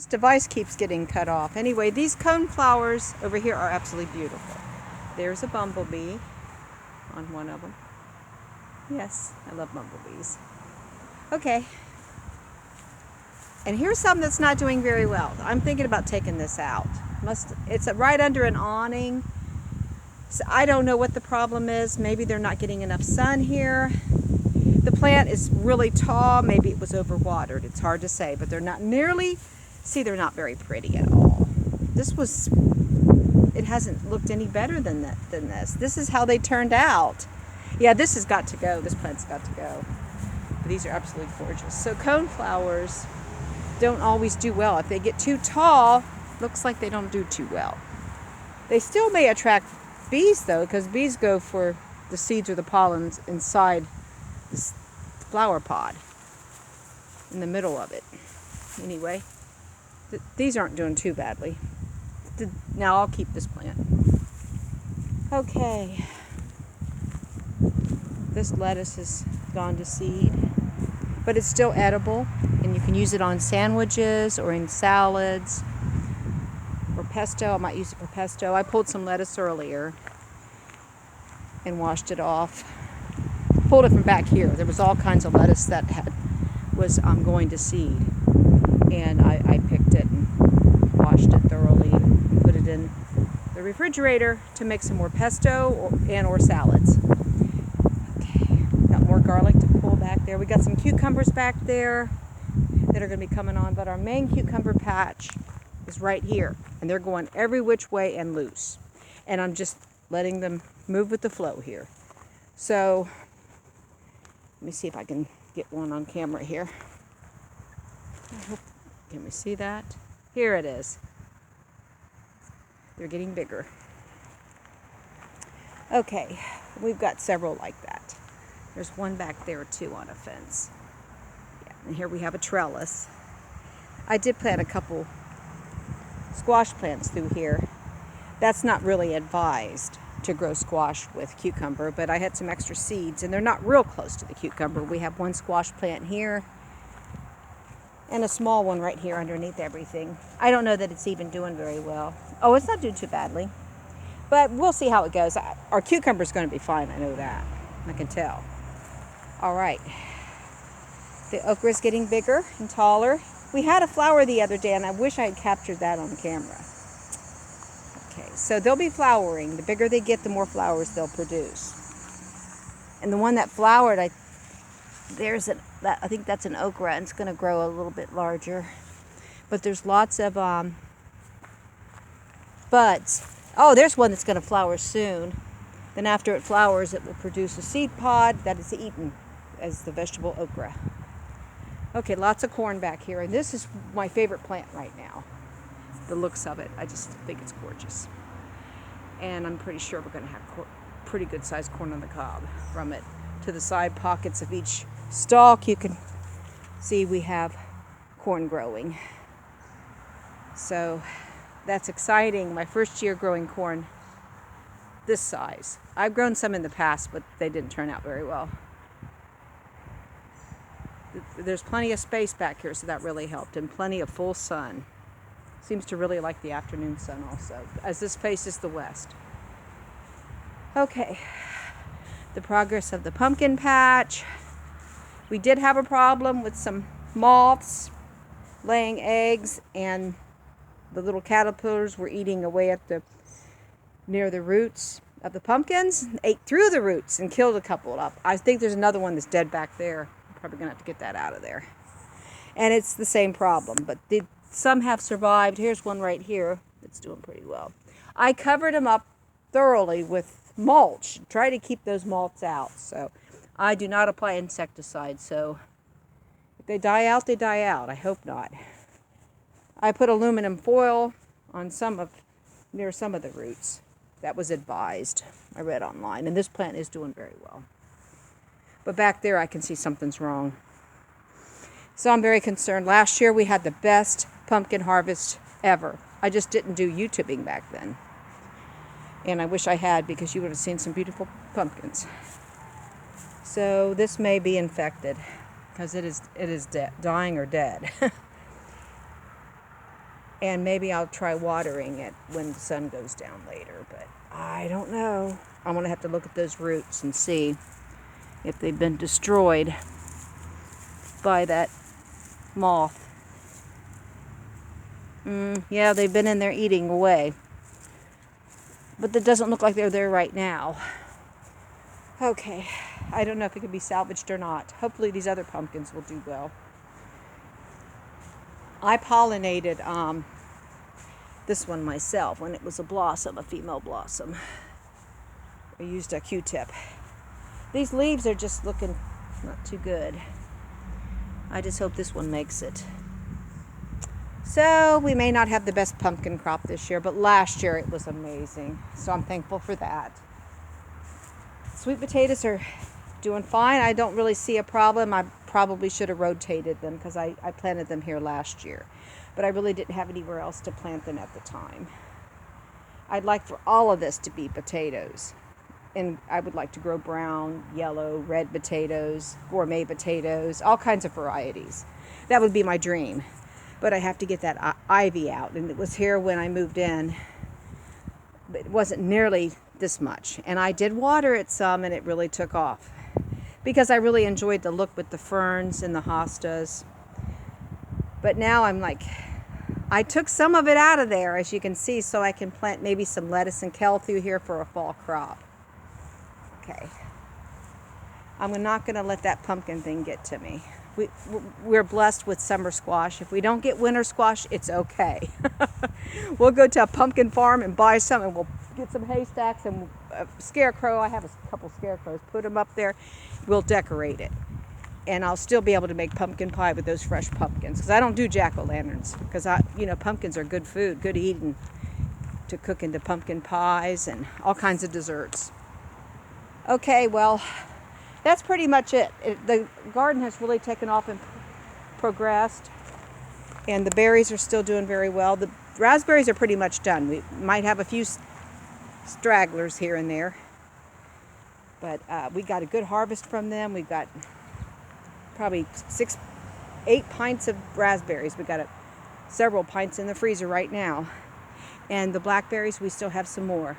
This device keeps getting cut off. Anyway, these cone flowers over here are absolutely beautiful. There's a bumblebee on one of them. Yes, I love bumblebees. Okay. And here's something that's not doing very well. I'm thinking about taking this out. It's right under an awning. So I don't know what the problem is. Maybe they're not getting enough sun here. The plant is really tall. Maybe it was overwatered. It's hard to say, but they're not nearly, see, they're not very pretty at all. It hasn't looked any better than this. This is how they turned out. Yeah, this has got to go. This plant's got to go. But these are absolutely gorgeous. So cone flowers don't always do well. If they get too tall, looks like they don't do too well. They still may attract bees though, because bees go for the seeds or the pollens inside this flower pod in the middle of it. Anyway, these aren't doing too badly. Now I'll keep this plant. Okay. This lettuce has gone to seed, but it's still edible, and you can use it on sandwiches or in salads or pesto. I might use it for pesto. I pulled some lettuce earlier and washed it off. Pulled it from back here. There was all kinds of lettuce that was going to seed, and I picked it and washed it thoroughly and put it in the refrigerator to make some more pesto or salads. Okay, got more garlic to pull back there. We got some cucumbers back there that are going to be coming on, but our main cucumber patch is right here, and they're going every which way and loose, and I'm just letting them move with the flow here. So let me see if I can get one on camera here. Can we see that? Here it is. They're getting bigger. Okay, we've got several like that. There's one back there too on a fence. Yeah, and here we have a trellis. I did plant a couple squash plants through here. That's not really advised to grow squash with cucumber, but I had some extra seeds, and they're not real close to the cucumber. We have one squash plant here and a small one right here underneath everything. I don't know that it's even doing very well. Oh, it's not doing too badly, but we'll see how it goes. Our cucumber's going to be fine, I know that. I can tell. All right. The okra is getting bigger and taller. We had a flower the other day, and I wish I had captured that on camera. Okay, so they'll be flowering. The bigger they get, the more flowers they'll produce. And the one that flowered, I think that's an okra, and it's going to grow a little bit larger. But there's lots of buds. Oh, there's one that's going to flower soon. Then after it flowers, it will produce a seed pod that is eaten as the vegetable okra. Okay, lots of corn back here, and this is my favorite plant right now. The looks of it, I just think it's gorgeous. And I'm pretty sure we're going to have pretty good sized corn on the cob from it. To the side pockets of each stalk, you can see we have corn growing. So that's exciting. My first year growing corn this size. I've grown some in the past, but they didn't turn out very well. There's plenty of space back here, so that really helped, and plenty of full sun. Seems to really like the afternoon sun also, as this faces the west. Okay, the progress of the pumpkin patch. We did have a problem with some moths laying eggs, and the little caterpillars were eating away at near the roots of the pumpkins, ate through the roots and killed a couple up. I think there's another one that's dead back there. I'm probably gonna have to get that out of there. And it's the same problem, but some have survived. Here's one right here that's doing pretty well. I covered them up thoroughly with mulch, try to keep those moths out. So I do not apply insecticide, so if they die out, they die out. I hope not. I put aluminum foil on near some of the roots. That was advised. I read online, and this plant is doing very well. But back there, I can see something's wrong. So I'm very concerned. Last year, we had the best pumpkin harvest ever. I just didn't do YouTubing back then. And I wish I had, because you would have seen some beautiful pumpkins. So this may be infected, because it is dying or dead. And maybe I'll try watering it when the sun goes down later, but I don't know. I'm going to have to look at those roots and see if they've been destroyed by that moth. Yeah, they've been in there eating away. But it doesn't look like they're there right now. Okay, I don't know if it can be salvaged or not. Hopefully these other pumpkins will do well. I pollinated this one myself when it was a blossom, a female blossom. I used a Q-tip. These leaves are just looking not too good. I just hope this one makes it. So we may not have the best pumpkin crop this year, but last year it was amazing. So I'm thankful for that. Sweet potatoes are doing fine. I don't really see a problem. I probably should have rotated them because I planted them here last year. But I really didn't have anywhere else to plant them at the time. I'd like for all of this to be potatoes. And I would like to grow brown, yellow, red potatoes, gourmet potatoes, all kinds of varieties. That would be my dream. But I have to get that ivy out. And it was here when I moved in. But it wasn't nearly this much. And I did water it some and it really took off. Because I really enjoyed the look with the ferns and the hostas. But now I'm like, I took some of it out of there, as you can see, so I can plant maybe some lettuce and kale through here for a fall crop. Okay. I'm not going to let that pumpkin thing get to me. We're blessed with summer squash. If we don't get winter squash, it's okay. We'll go to a pumpkin farm and buy some, and we'll get some haystacks and a scarecrow. I have a couple scarecrows. Put them up there. We'll decorate it. And I'll still be able to make pumpkin pie with those fresh pumpkins. Because I don't do jack-o'-lanterns. Because, pumpkins are good food, good eating to cook into pumpkin pies and all kinds of desserts. Okay, well, that's pretty much it. The garden has really taken off and progressed. And the berries are still doing very well. The raspberries are pretty much done. We might have a few stragglers here and there. But we got a good harvest from them. We got probably 8 pints of raspberries. We got several pints in the freezer right now. And the blackberries, we still have some more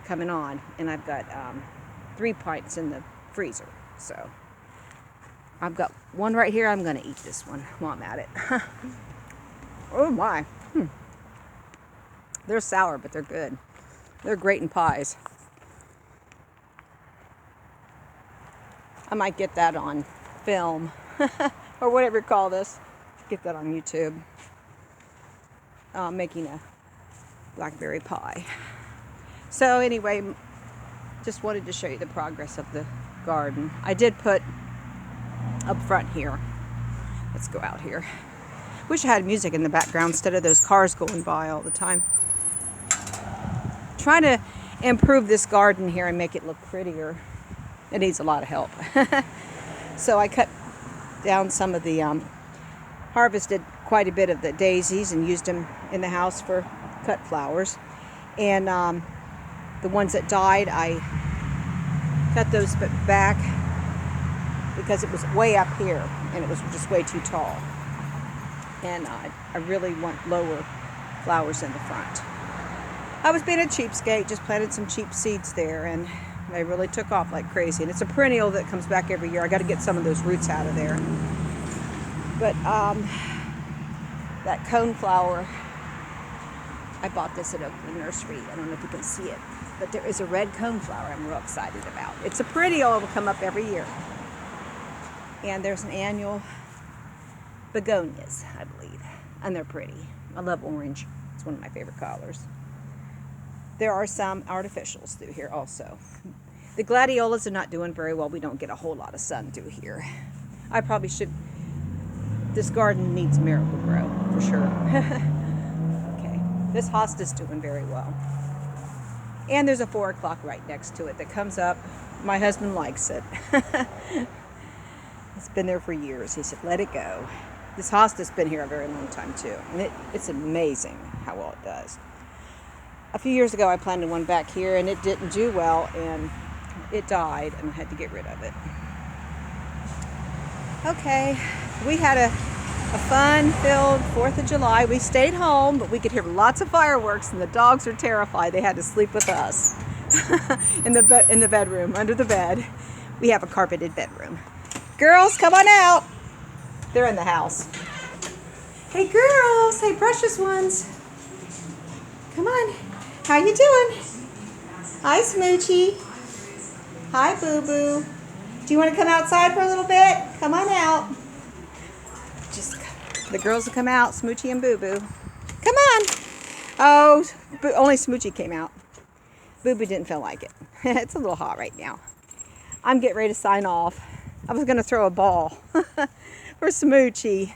coming on. And I've got 3 pints in the freezer. So I've got one right here. I'm going to eat this one while I'm at it. Oh my. They're sour, but they're good. They're great in pies. I might get that on film or whatever you call this. Get that on YouTube. Making a blackberry pie. So anyway, just wanted to show you the progress of the garden. I did put up front here. Let's go out here. Wish I had music in the background instead of those cars going by all the time. Trying to improve this garden here and make it look prettier. It needs a lot of help. So I cut down some of the, harvested quite a bit of the daisies and used them in the house for cut flowers. And the ones that died, I cut those back because it was way up here and it was just way too tall. And I really want lower flowers in the front. I was being a cheapskate, just planted some cheap seeds there, and they really took off like crazy. And it's a perennial that comes back every year. I got to get some of those roots out of there. But that coneflower, I bought this at Oakland Nursery. I don't know if you can see it, but there is a red coneflower I'm real excited about. It's a perennial. It will come up every year. And there's an annual begonias, I believe, and they're pretty. I love orange. It's one of my favorite colors. There are some artificials through here also. The gladiolas are not doing very well. We don't get a whole lot of sun through here. I probably should. This garden needs Miracle-Gro for sure. Okay, this hosta's doing very well. And there's a 4 o'clock right next to it that comes up. My husband likes it. It's been there for years. He said, let it go. This hosta's been here a very long time too. And it's amazing how well it does. A few years ago I planted one back here and it didn't do well and it died and I had to get rid of it. Okay, we had a A fun-filled 4th of July. We stayed home, but we could hear lots of fireworks, and the dogs were terrified. They had to sleep with us in the bedroom, under the bed. We have a carpeted bedroom. Girls, come on out. They're in the house. Hey, girls. Hey, precious ones. Come on. How you doing? Hi, Smoochie. Hi, Boo Boo. Do you want to come outside for a little bit? Come on out. The girls will come out, Smoochie and Boo Boo. Come on. Oh, only Smoochie came out. Boo Boo didn't feel like it. It's a little hot right now. I'm getting ready to sign off. I was going to throw a ball for Smoochie.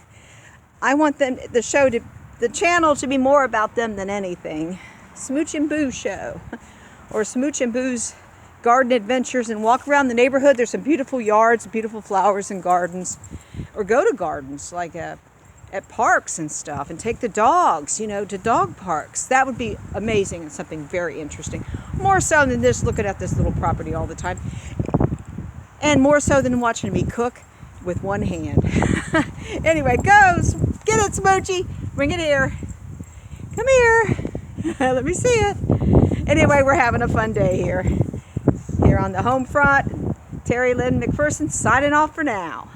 I want the channel to be more about them than anything. Smooch and Boo show, or Smooch and Boo's garden adventures, and walk around the neighborhood. There's some beautiful yards, beautiful flowers and gardens, or go to gardens like at parks and stuff, and take the dogs, to dog parks. That would be amazing and something very interesting. More so than just looking at this little property all the time. And more so than watching me cook with one hand. Anyway, go. Get it, Smoochie. Bring it here. Come here. Let me see it. Anyway, we're having a fun day here. Here on the home front. Terry Lynn McPherson signing off for now.